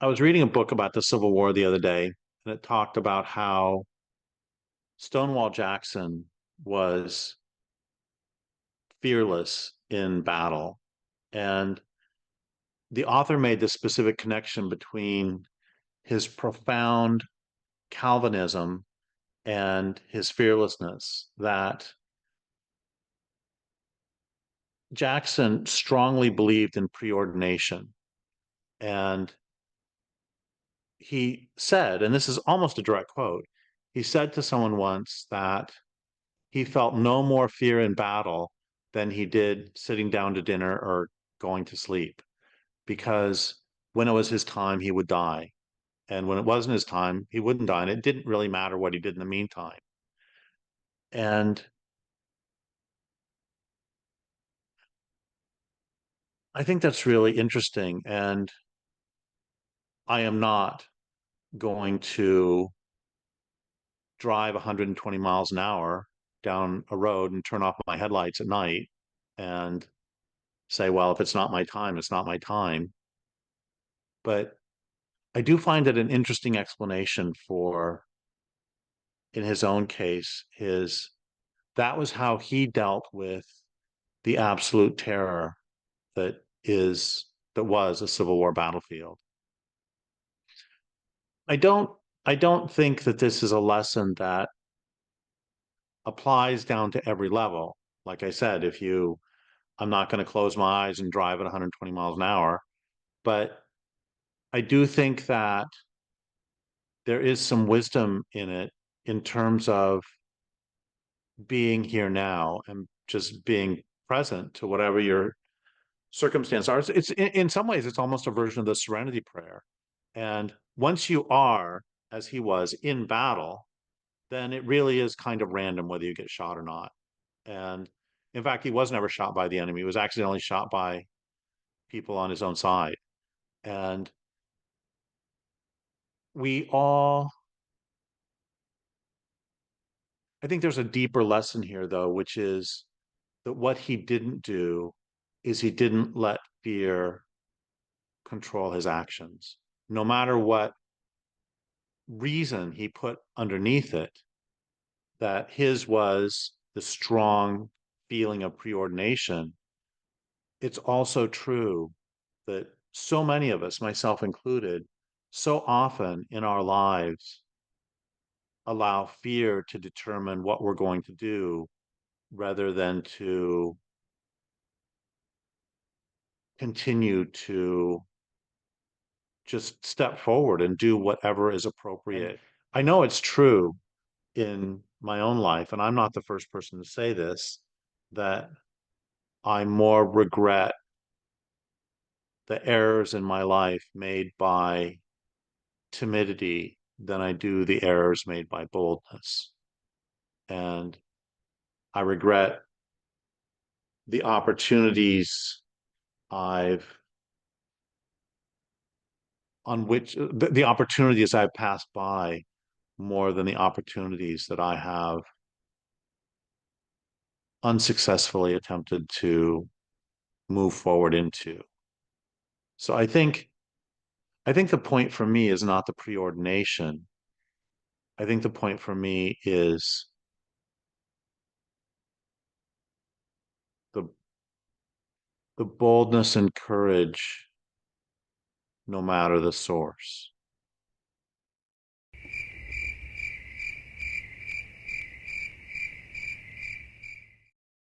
I was reading a book about the Civil War the other day, and it talked about how Stonewall Jackson was fearless in battle. And the author made this specific connection between his profound Calvinism and his fearlessness, that Jackson strongly believed in preordination. And he said, and this is almost a direct quote, he said to someone once that he felt no more fear in battle than he did sitting down to dinner or going to sleep, because when it was his time, he would die. And when it wasn't his time, he wouldn't die. And it didn't really matter what he did in the meantime. And I think that's really interesting. And I am not going to drive 120 miles an hour down a road and turn off my headlights at night and say, well, if it's not my time, it's not my time. But I do find it an interesting explanation for, in his own case, his that was how he dealt with the absolute terror that is that was a Civil War battlefield. I don't I don't think that this is a lesson that applies down to every level. Like I said, if you I'm not going to close my eyes and drive at 120 miles an hour, but I do think that there is some wisdom in it in terms of being here now and just being present to whatever your circumstances are. It's in some ways it's almost a version of the serenity prayer. And once you are, as he was, in battle, then it really is kind of random whether you get shot or not. And in fact, he was never shot by the enemy. He was accidentally shot by people on his own side. And we all, I think there's a deeper lesson here, though, which is that what he didn't do is he didn't let fear control his actions. No matter what reason he put underneath it, that his was the strong feeling of preordination. It's also true that so many of us, myself included, so often in our lives allow fear to determine what we're going to do rather than to continue to just step forward and do whatever is appropriate. I know it's true in my own life, and I'm not the first person to say this, that I more regret the errors in my life made by timidity than I do the errors made by boldness. And I regret the opportunities I've on which the opportunities I've passed by more than the opportunities that I have unsuccessfully attempted to move forward into. So I think the point for me is not the preordination. I think the point for me is the the boldness and courage, no matter the source.